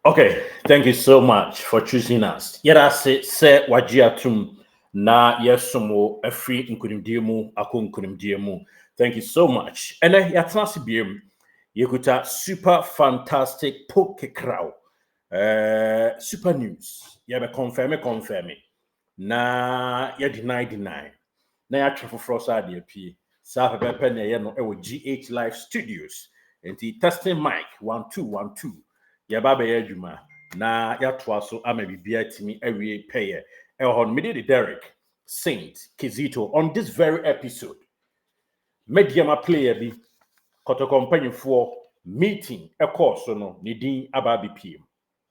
Okay, thank you so much for choosing us. Yet se wajiatum na yesumo free nkunimdiemu ako nkunimdiemu. Thank you so much. And yatnasi biem yekuta super fantastic poke crow. Super news. Yabe confirm. Na ya deny. Na ya trafo frosa de pie. Sa pepe na ye no e GH Live Studios. Enti testing mic 1 2 1 2. Yaba be adwuma na yatoa so ama bibia timi awie peye e hon me de Derek Saint Kizito on this very episode mediama player bi Kotoko mpanyfo meeting e course so no ne din aba bpm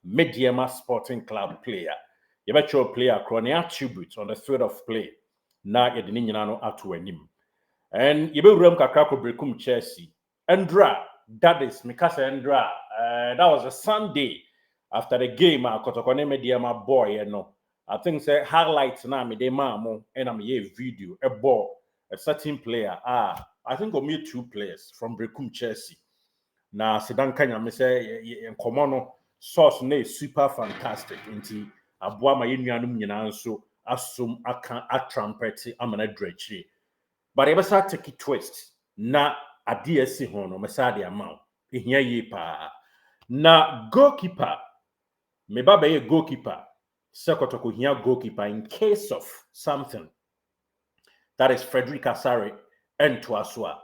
mediama Sporting Club player yaba cho player chronic attribute on the field of play na yede ne nyina no ato anim and yebe wuram kakra ko brekum Chelsea Andra that is Mikasa Andra. That was a Sunday after the game. Kotoko media my boy, I think say highlights now me de mamo and I'm a video a ball a certain player. I think I meet two players from Brekum Chelsea. Now Sedan Kanya me say Komono source ne super fantastic. Inti aboa ma yenuanum nyina nso asum aka atrampeti amana drechi. But ever start take it twist. Na ade si ho no mesade amount ehia yi pa na goalkeeper me baba ye goalkeeper Kotoko hia goalkeeper in case of something that is Frederick Asare and Tuasua.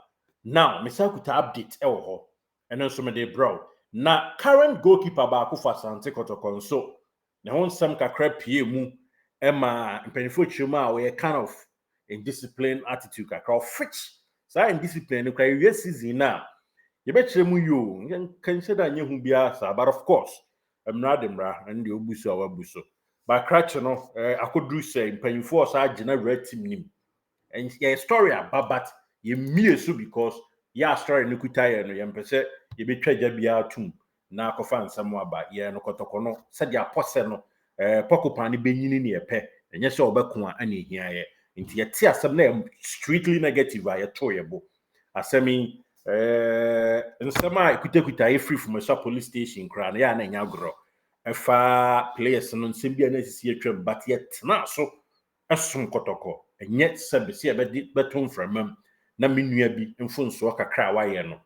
Now me sakuta update e wo ho eno so me de bro na current goalkeeper ba ko fa Sante Kotoko so na won sam kakra pie mu e ma mpanifo chuma we kind of indisciplined attitude kakra of which so indiscipline no cry season na you bet you consider you bia sa but of course I'm not demra and the obuso awabuso but cratch no I could do say mpanyfo so agina red team nim and yeah story about but you me so because yeah story no kuta no yempese you betwa ja bia tum na akofa nsam aba ye no Kotoko no se dia pose no pokopan ne benyini ne epe enye se obeko a na ehia ye nti ye ti asem na strictly negative a ye to ye bo asemi nsema ekuta free from a police station kra na ya na nya gro efa players no nsem bia na sisi atwam but ye tena so esum Kotoko enye sebese e beton from na menua bi mfonso kakra wa ye no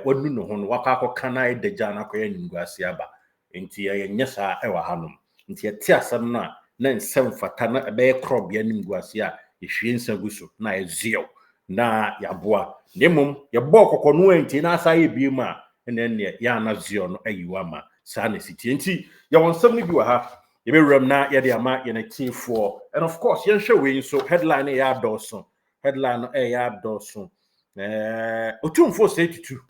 wadu no ho no wakako kana edeja na koye ninguase aba nti ye nyesa e wa hanom nti ye ti asem na nsem fata na ebe krobia ninguase a ehwie nsaguso na ezio na yaboa nemum ye ball Koko no enti na asa ye bi ma ene ya na zio no ayiwa ma sa na siti enti ye wonsam ni bi wa ha ye be wram na ye de ama ye na team for and of course ye hwe we so headline ya doso headline ya doso Otumfuo say to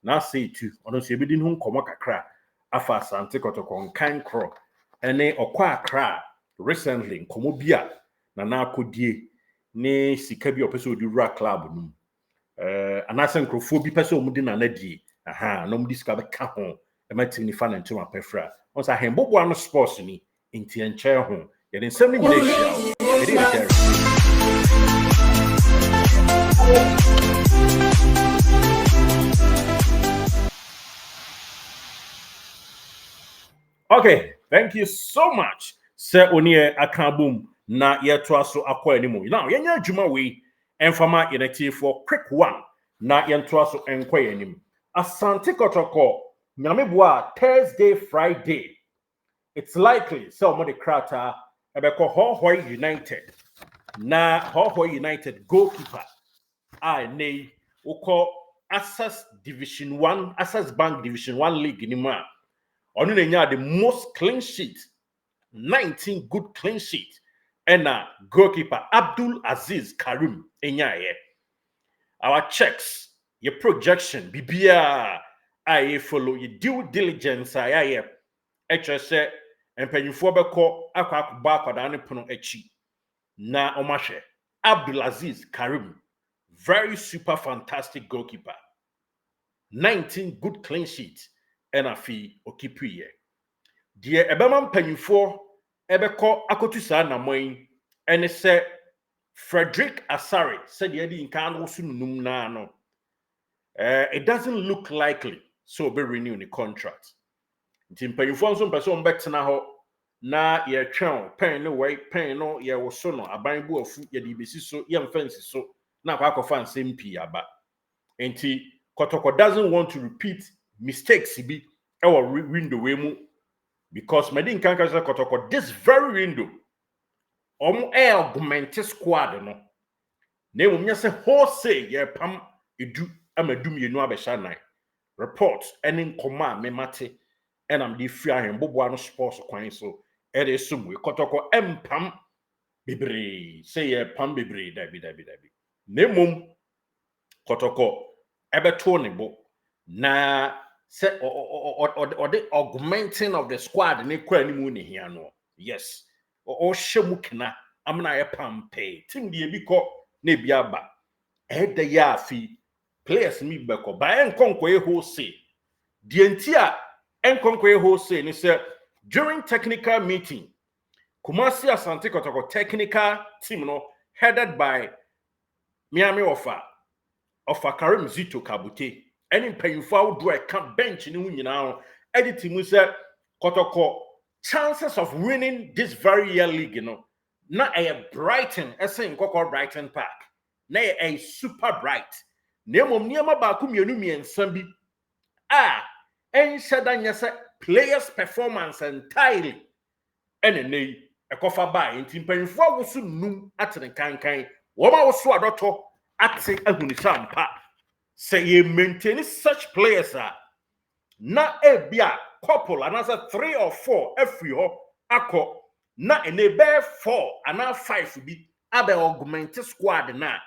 na say to ono se be din hu nkomo kakra afa Sante Kotoko nkan kro ene okwa akra recently nkomo bia na akodie ne sika bi opese odura club no anase nkrofo bi pese omudi na die no mudi sika be ka ho e matini fa na ntoma pefra on sa hembobo no sports ni enti enche ho ye den sem ni nyina hia e dey there. Okay, thank you so much. Sir Onie Akabum na yeto so akwa animu. Now, yenya adwuma we emfama yenati for quick one na yento so enkwa anim. Asante Kotoko nyameboa Thursday Friday. It's likely so mo de krata ebeko Hohoi United. Na Hohoi United goalkeeper nei uko Access Division 1 Access Bank Division 1 League ni ma. Onu na the most clean sheet 19 good clean sheet and goalkeeper Abdul Aziz Karim enyaye our checks your projection bibia I follow your due diligence ayaye eche se empanyufo beko akwa akwada ne pono echi na omahwe Abdul Aziz Karim very super fantastic goalkeeper 19 good clean sheet and afi okipuye die ebema mpanyufo ebeko akotu sa na moyin ene se Frederick Asare said the nkan wo sunum na no it doesn't look likely so be renew the contract nti mpanyinfo nso mpɛ sɛ ɔmbɛtena hɔ na yɛtwɛn pen no wei pen no yɛwo so no aban bu afu yɛde besi so yɛmfa nsi so na akɔfa nsɛm pii aba nti Kotoko doesn't want to repeat mistakes bi ɛwɔ window we mu because medi nkan ka sɛ Kotoko this very window augment squad no na emu nya sɛ wholesale yɛpam edu amadum yenu abɛhyɛ nan report ɛne nkɔmɔ a memate ɛnam de fi ahemboboa no sports kwan so ɛde sumwe Kotoko empam bebree sɛ yɛpam bebree dabi na emom Kotoko ɛbɛto ne bo na sɛ ɔde augmenting of the squad ne kwa animu ne hia no yes ɔhyɛ mu kena amna yɛpam pay team de bi kɔ na bi aba ɛda ya afi players mi bɛkɔ ba enkonkɔ wholesale die nti a enkonkɔ wholesale ne sɛ during technical meeting Kumasi Asante Kotoko technical team no headed by Miami Ofa Karim Zito Kabute any mpanyinfo do a bench ni hu nyina edit mu sɛ Kotoko chances of winning this very year league na a Brighton esen Kotoko Brighton Park na a super bright na emom niema ba ku mienu miensa bi enhyɛ da nyɛ sɛ players performance entirely enenei ekofa ba nti mpanyinfo awoso num atene kankan woma woso adɔtɔ ate ahunisa mpa say ye maintain such players na ebia couple another 3 or 4 every ho akọ na enebe 4 and 5 bi abe augment squad na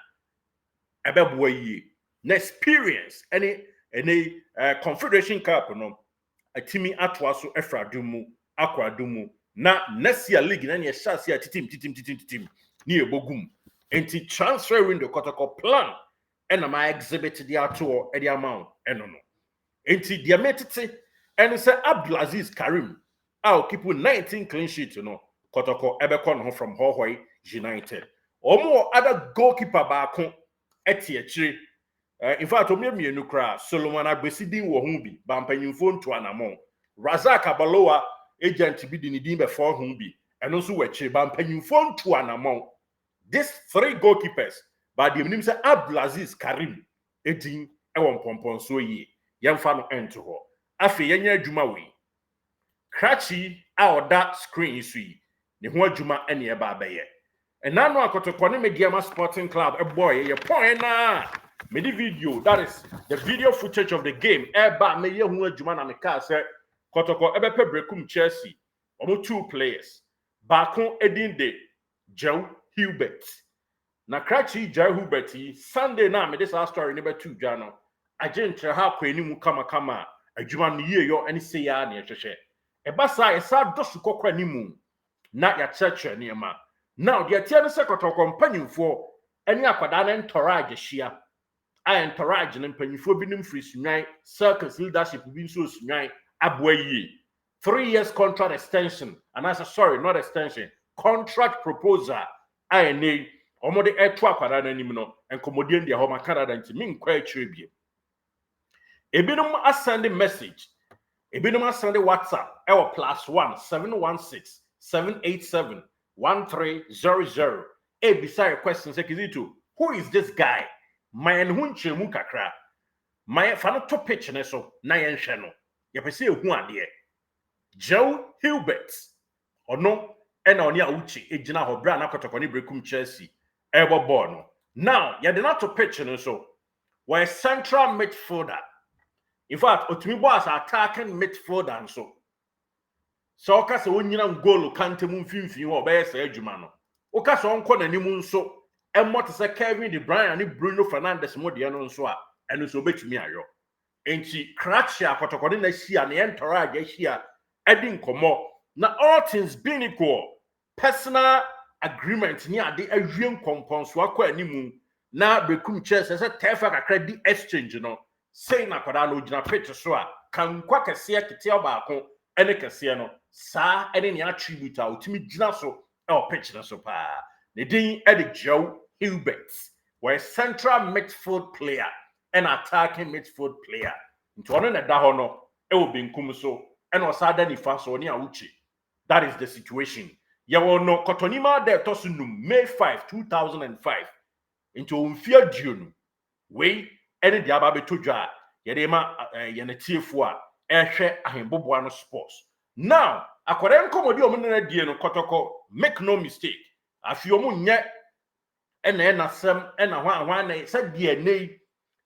ebeboa yie na experience any Confederation Cup no atimi atoa so efradumu akwadumu na next year league na ne hyase a titim ni ebogum enti transfer window Kotoko plan ena ma exhibit the ato e the amount eno no enti dia metete ene say Abdulaziz Karim keep 19 clean sheet no Kotoko ebekọ no from Hohoi United omo other goalkeeper baako eti akire in fact omienu kra Solomon Agbesidin wo hu bi bampanyimfo nto anamon Razak Abaloa agent bi di ni din be for hu bi eno so wachire bampanyimfo nto anamon these 3 goalkeepers but the name say Abdulaziz Karim edin ewon pompon so yi yemfa no ento ho afi yenya adwuma we Krachi oda screen so yi ne ho adwuma ene e ba beye ena no Akotoko ne Mediama Sporting Club e boy ye point na me the video that is the video footage of the game e ba me ye ho adwuma na me ka say Kotoko ebe pe brekum Chelsea omo 2 players baako edin de Joe Hubert na Krachi Joe Hubert Sunday na me this story ne be 2 dwa no agentre ha kwa animu kama adwuma no ye yo ene se ya na ehwehwe e ba sa esa dosu kokwa animu na ya cheche niema now the atia no se Kotoko mpanyimfo ene akwada na entourage hia entourage na mpanyimfo binim free sunwan circus leadership bi nso sunwan aboa yie 3 years contract extension and I said sorry not extension contract proposal ene omode eto akwada na nim no enkomodie ndia ho Canada nti min kwa akire bie ebinom asend message ebinom asend WhatsApp ewo +1 716 787 1300 ebisa questions ekizito who is this guy man hu nchemu kakra my fa no to pitch ne so na yenhwe no ye pese ehu ade Joe Hubert ono ena oni a uchi ejina ho bra na Kotoko ne brekum Chelsea ebo ball no now ye de not to pitch ne so we central midfielder in fact otumi bo as attacking midfielder so ka se wonyina goal kante mu mfimfini ho be yesa adwuma no o ka so onko nanimu nso emot se Kevin De Bruyne and Bruno Fernandes mo de no nso a eno so betumi ayo enti Krachi Kotoko ne na hia na entourage hia edi nkomo na all things being equal personal agreement ni ade awie nkomponso akwa animu na brekum Chelsea se tefa kakra di exchange no sei na kwada no gina pitch so a kan kwa kese kete obaako ene kese no sa ene ne attribute a utimi gina so pitch na so pa ne din ede Joe Hubert were central midfield player and attacking midfield player nti ono na da ho no e obenkum so and osada nifa so ni awuchi. That is the situation. Yawo no kotonima de tosunum May 5, 2005. Into umfia dionu. We any the aba beto dwa yede ma yenetiefo a ehwe ahemboboa no sports. Now, according komodi omunna die no Kotoko, make no mistake. Afi omu nye na sem na hwan na say die nei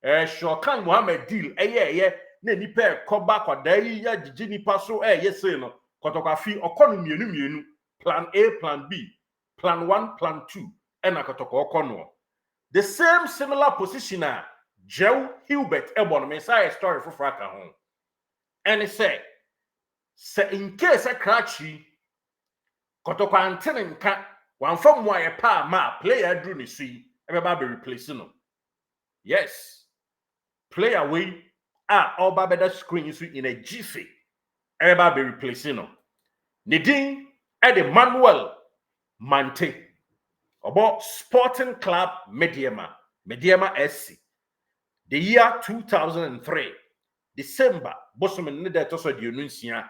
Shokan Mohammed deal eye na nipa koba kwada yi ya gigi nipa so say no Kotoko afi okono mienu plan A, plan B, plan 1, plan 2 na Kotoko okono. The same similar position Joe Hubert Ebon Messiah story for Fraka home. And he say in case a cratchy Kotoko antenin ka one from why a pa ma player drew ni see everybody replacing them. Yes, play away all better screen you in a jiffy. Everybody replacing them. Nidin Eddie Manuel Mante about Sporting Club Mediema SC. The year 2003, December, Bosman Nida Toso Dionunsia,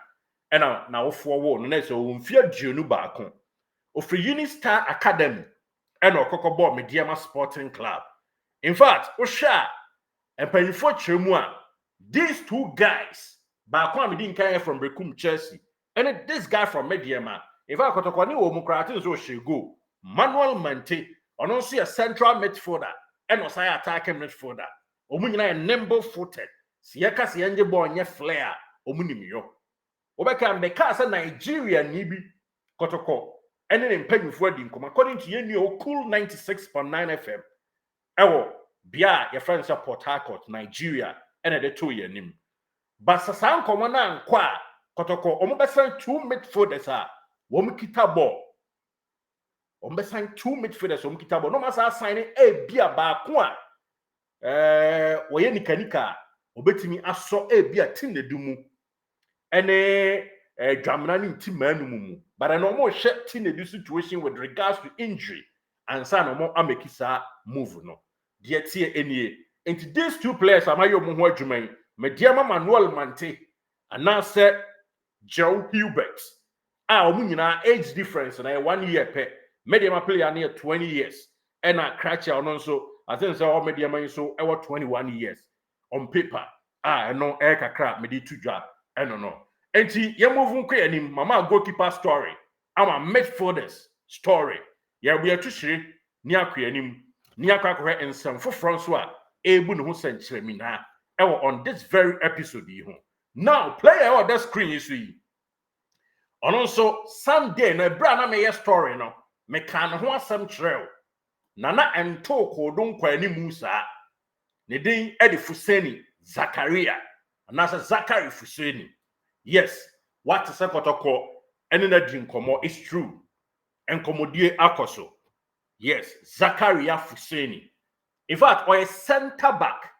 and now for one, and so Umfia Dionu Bakon, of the Unistar Academy, and Okokobo Mediema Sporting Club. In fact, Osha and Penifo Chemua, these two guys, Bakon didn't come from Brekum Chelsea, and this guy from Mediema, in fact, Kotokoni Omukratin so she go, Manuel Mante, and also a central midfielder, and also attacking midfielder. Omunyina nimble footed. Siyaka siyenje bo nye flair. Omunimiyo. Obeka mbeka sa Nigeria nibi Kotoko. Ene mpanyufo di nkom according to yenni Cool 96.9 FM. Ewo bia your friends are Port Harcourt, Nigeria. Ene de to yenim. But sasa nkomo na nkwa Kotoko omubesan 2 midfielders a womkita ball. Omubesan 2 midfielders womkita ball. No masa sign bia ba ko a woye nikanika obetimi aso bia tin ne dumu ene dwamna ni nti manu mu but no mo hwe tin ne situation with regards to injury and say no mo amekisa move no de tie enie and these two players amayo mo ho adwuman Mediema Manuel Mante and now say Joe Hubert omunyina age difference na 1 year pe Mediema player near 20 years and a cratcher on so I think so all Mediema so 21 years on paper no kakra medi to job no enti ye move nkwe anim mama goalkeeper story ama midfielders story ye we atuhire ni akwa anim ni akwa akwa ensem foforo so a ebu ne ho senkyere mi na on this very episode yi ho now player on the screen you see on also Sunday na bra na me story no me kan ho asem kyerɛw nana ento kodon kwani musa ne din Edi Fuseni Zakaria anasa Zakari Fuseni. Yes, what is Kotoko ene na din komo is true and komodie akoso. Yes, Zakaria Fuseni. In fact, or a center back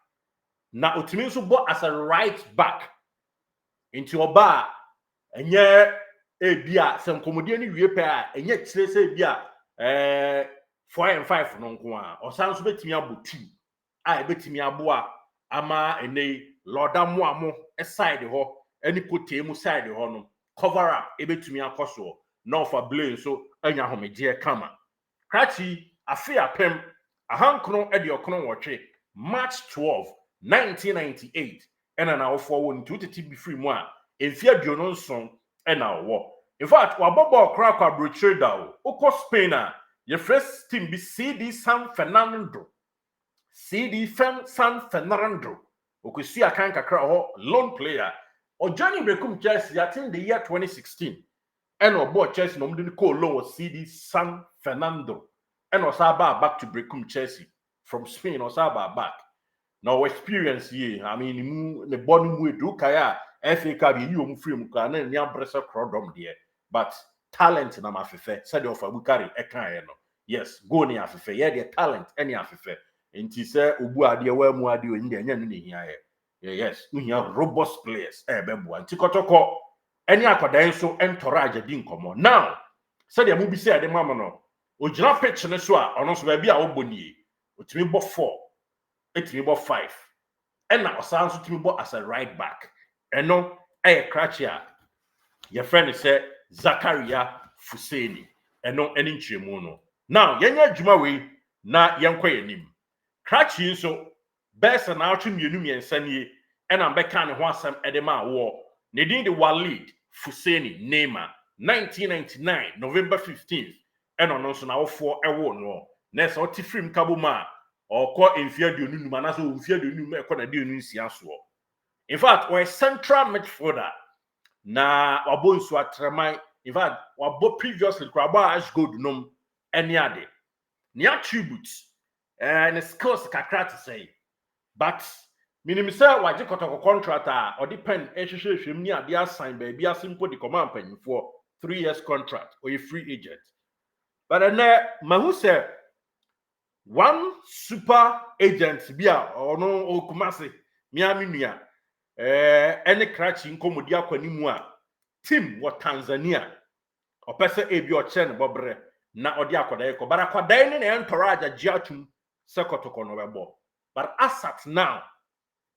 na otimi so bo as a right back into oba enye ebia sem komodie ni wie pe a enye kire se bia 4 and 5 no nko a osan so betimi abotu a betimi aboa ama ene lodamu amo side ho eni potemu side ho no cover up ebetumi akoso no for blame so anya homeje kama krachi afi apem ahankron edi okron wotwe March 12 1998 ena na ofo won tutiti bi free mu a enfia duono nson ena wo in fact wabobo okra kwa brocheda o Spain a your first team be CD San Fernando okusi akan kakra ho lone player o Johnny Brekum Chelsea I think the year 2016 and obo Chelsea no mde ko loan was CD San Fernando and osaba back to Brekum Chelsea from Spain osaba back now experience ye I mean mu the body mu do kaya FA Cup yi o mu free mu ka na ni ambresa crodom there but talent na mafefe said of abukari ekan no yes go ni afefe ye the talent any afefe enti se obu ade wa mu ade onyi de nya no hia ye yes uhia robust players bebo anti Kotoko any akodan so entourage di nkomo now said ya mu bi se ade mama no ogina pitch ne so a ono so ba bi a oboni otimi bo 4 etimi bo 5 and na osan so timi bo as a right back eno cratch ya your friend is Zakaria Fuseni eno eni nchemu no now yenya adwuma we na yenkwa yanim krachi nso besa na atwe mienu miensa nie ena mbeka ne ho asem edema wo ne din de Walid Fuseni Neymar 1999 November 15th eno no nso na wofo ewo no na so tifrim kaboma okọ enfia de onunum anaso enfia de onunum ekọ na de onunsia so in fact we central midfielder na wabonsu atreman in fact wabo previously kraba ash gold nom any ade ne attributes and skills kakra to say but minim say waje Kotoko contract or depend ehwehwehwem ni ade assign baby asimpo the command panyfo 3 years contract or a free agent but then mahu say one super agent bia ono okumase miami nua any crash inkomodi akwanimu a team wa Tanzania opese ebi o chen bobre na odi akodae ko bara akodae ne entoraja giatum se Kotoko no bebo but as at now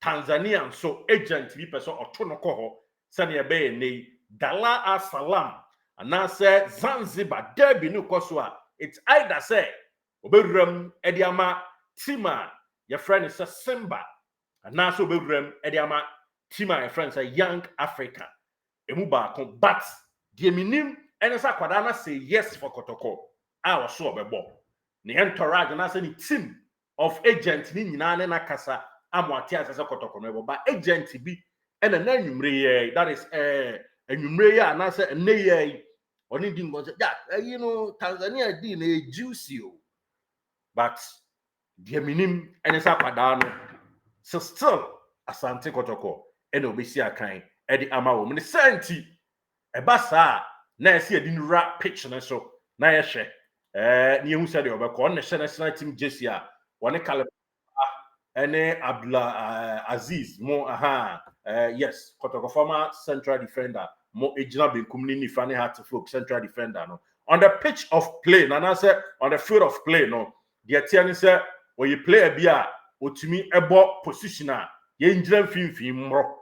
Tanzania so agent bi person oto no ko ho se ne be nei Dar es Salaam ana se Zanzibar derby no koso a it's either say oberuram ediama tima your friend is a Simba ana so oberuram ediama tima your friend say Young Africa emu ba kon but die minim enesa kwada na say yes for Kotoko a wo so obebo ne entourage na say ni team of agent ni nyina ne nakasa amwate asese Kotoko no ebo ba agent bi ena na nwumre ye that is nwumre ye na say enne ye oni di ngo say yeah you know Tanzania di na juicy o but die minim enesa kwada no so still Asante Kotoko ena obesi akan edi ama wo me senti eba saa na ese edi nura pitch na so na ye hwe ne ehu se de obekọ ne hye national team jersey a woni kale ene Abdullah Aziz mo yes Kotoko former central defender mo ejina benkum ni nifa ne Heartfolk central defender no on the pitch of play na say on the field of play no the tia ni say o ye player bi a otumi ebo position a ye njira finfin mro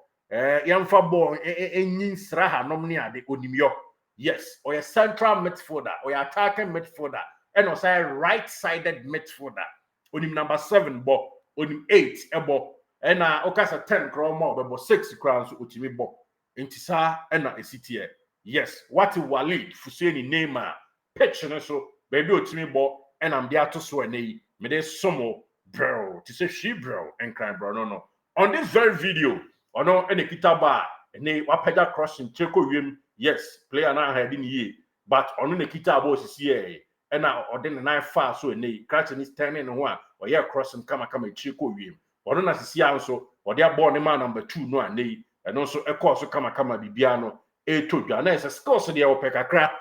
yamfa ball enyin sraha nom ne ade onimyo yes or a central midfielder or attacking midfielder and also a right-sided midfielder onim number 7 ball onim 8 ebo and okasa 10 crown more but 6 crowns otimi ball intisa and esitie yes what Walid Fuseni Neymar pitch no so baby otimi ball and am there to so ene me dey somo bro to say she bro and cry bro no on this very video ono ene kitaba ene wapaja crossing cheko wiem yes player na head in ye but ono ne kitaba osisi e na ode ne nine far so ene catch ni standing no a o ye crossing kama cheko wiem ono na sisi anso ode abọ ne man number 2 no ane eno so ekọ so kama bibia no etodwa na ese scores de wo pekakra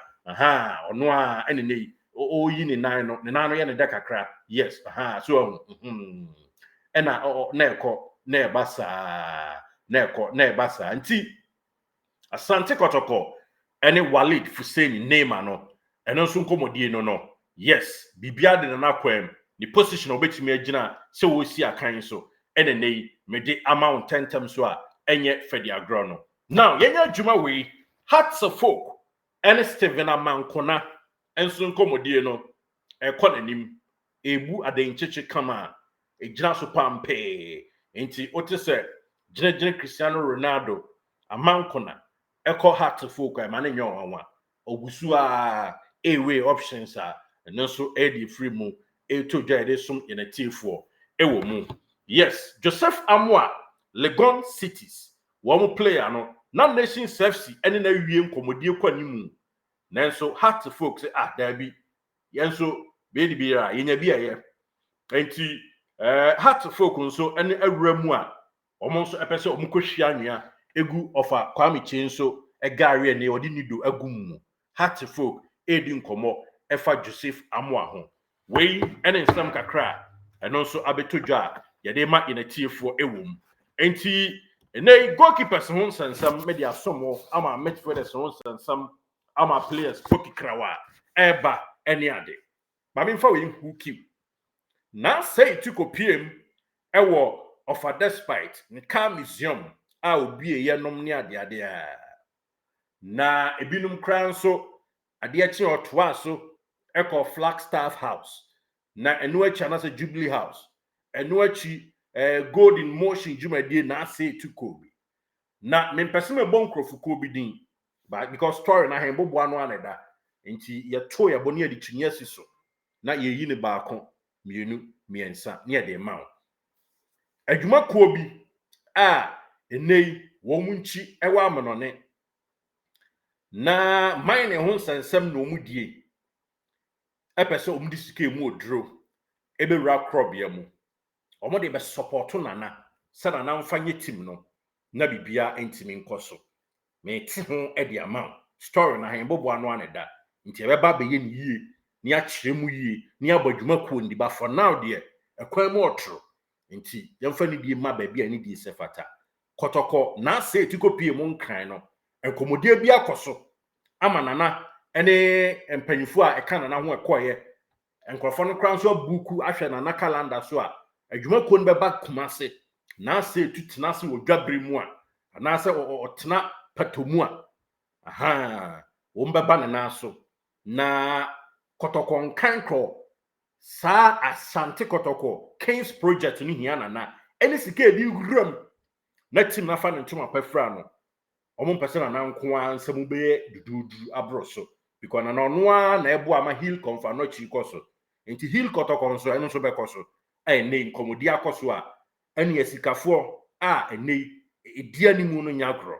ono a ene ne o yi ni nine no ye ne de kakra yes so ena na ekọ na ebasa na ebasa nti Asante Kotoko ene Walid Fuseni Neymar no eno so nkomodie no yes bibia de na kwam ni position obetimi agina se wo si akan so ene nei mede amount tentem so a enye fedi agro no now yenya adwuma we Heartfolk ene Steven Amankona enso nkomodie no ekonanim ebu adencheche kama egina so pampe nti otese Jene Cristiano Ronaldo Amankona eko Heartfolk ma na nyo wanwa ogusu a away options a no so edi free mu etodwa ede sum in a tifo ewo mu yes Joseph Amwa Legon Cities wo player no na Nation FC ene na wie nkomodie kwanimu nanso Heartfolk say da bi yenso be di bi ra yenya bi aye enti Heartfolk nso ene awura mu a omonso epese omukohwia anua egu ofa Kwame Chenso egare ne odi nido agum Heartfolk edi nkomo efa Joseph Amwa ho wei ene nsam kakra eno nso abetodwa yede ma inatiefo ewom enti enei goalkeepers ho nsensam media asomo ama midfielders ho nsensam ama players pokikrawa eba ene ade ba me mfa we huki na say tukopiem ewo of a despite ne car museum a obi eyenom ne ade a na ebinum kran so ade achi otoa so eko Flagstaff House na enu achi na Jubilee House enu achi Golden Motion Jumadi na ase tuko na mempese me bon krofuko bi din but because story na hen bobo anu aneda nti ye to ye boni adi chinya siso na ye yi ne baako mienu miensa ne ye de mawo adwuma ko bi a enei wo munchi ewa amanone na mine ho nsensem na omudie epese omudi sike mu odro ebewura crop ya mu omode be support nana se nana mfanye team no na bibia entimi nkoso me ti ho e de ama story na hen bobo anu aneda nti ebeba be ye ni yie ni akire mu yie ni abadwuma ko ndi ba for now de ekwan mu otro nti yemfa ni die ma ba bia ni die sefata Kotoko na se etikopie mu nkran no enkomodie bia koso ama nana ene empanyifo a eka nana ho ekoye enkrofo no kran so buku ahwe nana calendar so a adwuma ko no beba kumase na se tutena se odwabre mu a na se otena patomu a aha wo mbeba nana so na Kotoko nkankro sa asante Kotoko Kings project ni hia nana ene sika edi guram na team na fa ne ntoma pafra no omo mpese na nko ansem be dududu abroso because na no a na ebo ama hill confa no chi koso enti hill Kotoko nso eno so be koso ene nkomodi akoso a ene yasikafo a ene edia ni mu no nyagro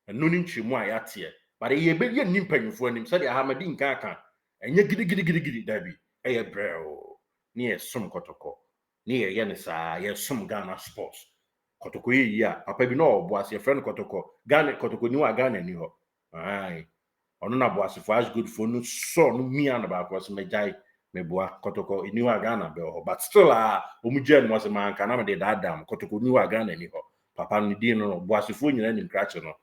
eno ni nchimu a yatie bare ye be ye ni mpanyufo anim se de ahamadi nka aka enye gidi dabi eye breo ni esum Kotoko ni ye ne sa ye sum Ghana sports Kotoko yi a papa bi no oboase ye friend Kotoko Ghana Kotoko ni wa Ghana ni ho ai ono na boase for as good for no so no mi an ba ko se mejai me boa Kotoko ni wa Ghana be ho but still omugye no se man kana me de dadam Kotoko ni wa Ghana ni ho papa no di no boase fo nyina ni krache no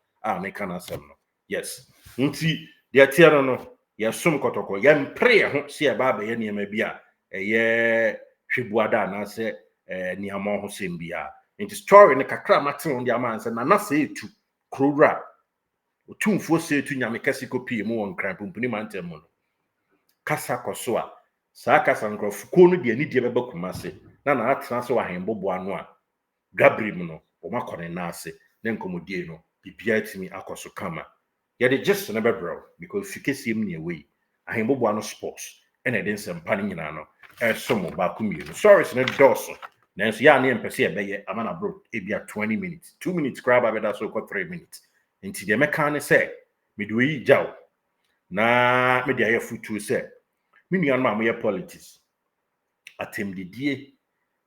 me kana sem no yes nti de tia no ye sum Kotoko ye mpre ho se ba ba ye ne ma bi a ye hwebuada na se ni amo ho sem bia nti story ne kakra maten ndi amanse na se etu krowra Otumfuo se etu nyame kase kopie mu won kran pumpuni mantem mu no kasa koso a saa kasa nkrofko no de ani de beba kumase na atena se wa hembobo anu a gabrim no o makone na ase ne nkomodie no bibia timi akoso kama ye de just na bebro because fikesiem ne away ahembobo anu sports ene de nsempa ne nyina no somo ba kumienu sorry ne doso nanso ya na empese ebeye amana bro ebia 20 minutes 2 minutes grab abeda so ko 3 minutes nti de meka ne se me do yi jaw na me de aye futu se me nuan ma ye politics atemdidie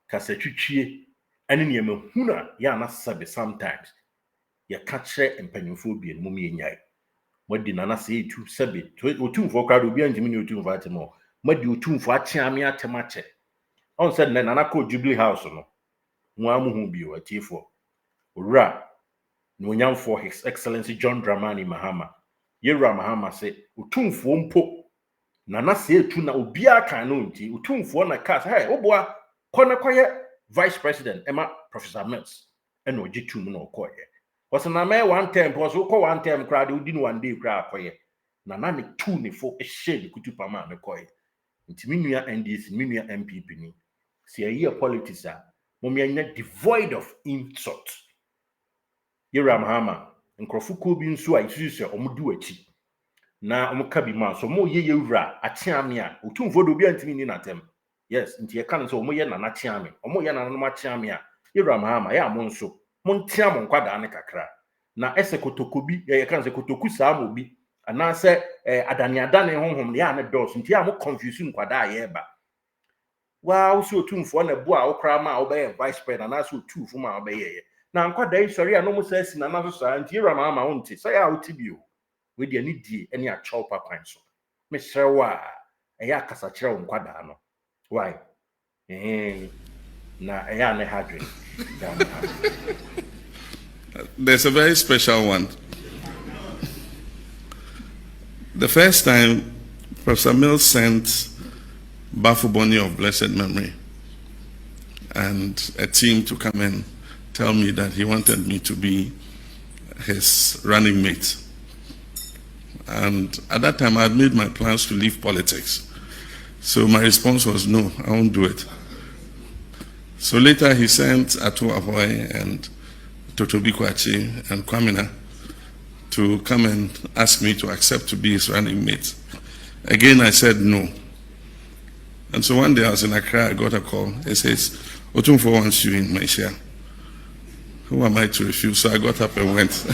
kasatwitwie ane ne mahuna ya na sabe sometimes ya kache empanyimfo bi en mum ye nyai modi na se etu sabe Otumfuo kwado obi anjimi ne Otumfuo atemo modi Otumfuo acheame atemache on said na na ko Jubilee House no nwa amuhu bi o atifo owura no nyamfo His Excellency John Dramani Mahama yewura Mahama se Otumfuo mpo na se etu na obi aka no nti Otumfuo na cast hey oboa kona kwaye vice president Emma Professor Mills eno ogitum na okoye was na me one time was ko one time crowd udi no one day crowd akoye na ne tu ne fo ehye kutupa ma me koye nti minua NDC minua MPP ni see a politics a momianya devoid of insult yewura Mahama nkrofuko bi nso a isususe omudu achi na omuka bi ma so mo ye yewura acheame a Otumfuo do bi antimi ni natem yes nti ye kan so mo ye nana cheame omo ye nana no ma cheame a yewura Mahama ya mo nso mo ntia mo nkwada ne kakra na ese Kotoko bi ye kan se Kotoku saa mo bi ana se adane honhom ya ne dos nti ya mo confuse nkwada ye ba wa so Otumfuo na bu a okra ma obeye vice president na so Otumfuo ma obeye na nkwada yi sori a no mo sa si na so saa nti yewura Mahama wonte say ya otibio we de ani die ani a chow pakwan so me hrewa eya kasa kire nkwada no why na eya ne hadwe there's a very special one. The first time Professor Mills sent Bafuboni of blessed memory and a team to come and tell me that he wanted me to be his running mate. And at that time, I had made my plans to leave politics. So my response was, no, I won't do it. So later he sent Atu Ahoy and Totobi Kwachi and Kwamina to come and ask me to accept to be his running mate. Again, I said no. And so one day I was in Accra, I got a call. It says, Otumfuo wants you in my share. Who am I to refuse? So I got up and went.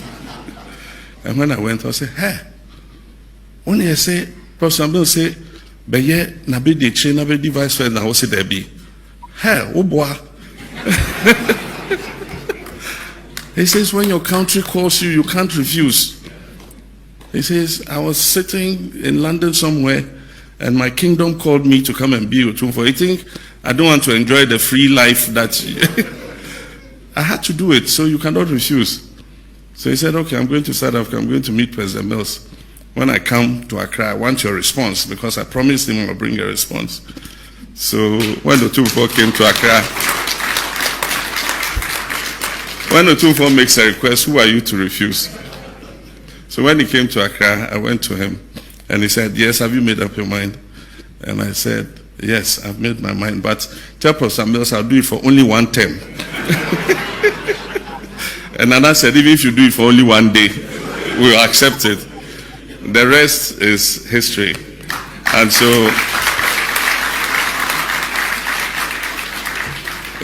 And when I went, I said, hey, only I say, Professor Bill say, but yeah, na be the chain, na be the vice president, I will say there be. Hey, oh boy. He says, when your country calls you, you can't refuse. He says, I was sitting in London somewhere, and my kingdom called me to come and be Otumfuo. I think I don't want to enjoy the free life that I had to do it, so you cannot refuse. So he said, okay, I'm going to South Africa, I'm going to meet President Mills. When I come to Accra, I want your response, because I promised him I'll bring a response. So when Otumfuo came to Accra, when Otumfuo makes a request, who are you to refuse? So when he came to Accra, I went to him, and he said, yes, have you made up your mind? And I said, yes, I've made my mind, but tell Professor Mills I'll do it for only one term. And Nana said, even if you do it for only one day, we'll accept it. The rest is history. And so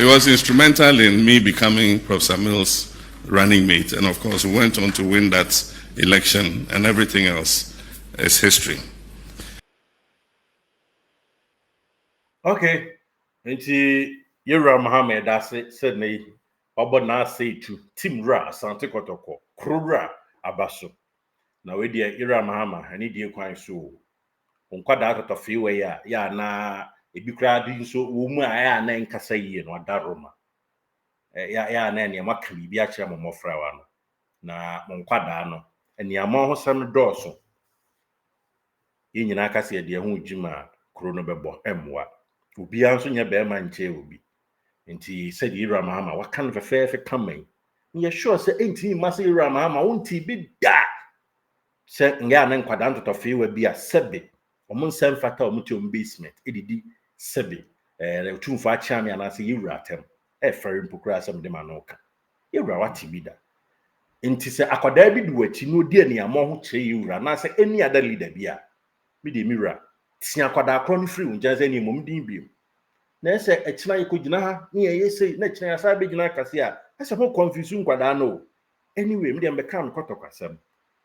it was instrumental in me becoming Professor Mills' running mate. And of course, we went on to win that election, and everything else is history. Okay. Nti Yura Mohammed said me obo na say to Tim Ra Sante Kotoko Krura Abaso. Na we dia Yura Mohammed ani die kwan so. Onkwada atotofe we ya na ebi kra di so wo mu aya na nkasa yie no adaroma. Ya na ne maka bibi a kire momofra wa no. Na monkwada no eniamo ho sam dɔɔso. Yi nyina akase de ho djuma kro no bɛbɔ emwa. Obi anso nya be ma nche obi. Nti said Yura Mohammed wakan fefefe kamen. Ye sure say enti ma say Yura Mohammed wonti bi da. Se nga na nkwada ntotofe we bi a sebe. Omo nsem fata omo ti basement edidi sebe. Otumfuo achia me anase Yura atem. Fere mpokura asem de ma no ka. Yura wati bi da. Nti se akwada bi du wachi no di ani amo ho kire Yura na se any other leader bi a bi de Mira tia akwada akro no free unja se ni mom din bi na se echina yeko gina ha ni ye sei na echina asa be gina kase a ase ho confuse nkwada no anyway me dem be kan Kotoko asem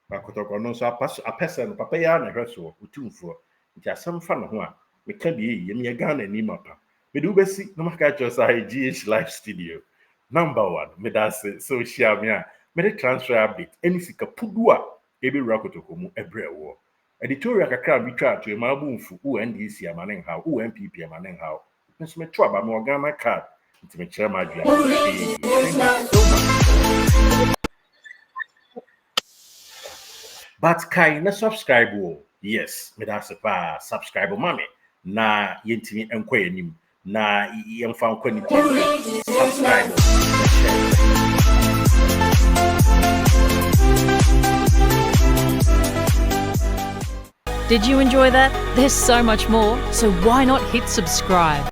ba Kotoko no so apesa no papa ya na hweso Otumfuo nti asem fa no ho a me ka bi ye me Ghana ni mapa me do besi no maka cho sa GH live studio number 1 me da se social me a me the transfer update any sika pudu a ebe wura Kotoko mu ebrewo editorial kakra bi twa to ma abumfu UNDC amanen ha UNPP amanen ha nso me to aba me Ghana card nti me kire ma adua. But kai na subscribe wo. Yes, me da se pa subscribe mama na yentimi enko yanim na yemfa enko ni subscribe. Did you enjoy that? There's so much more, so why not hit subscribe?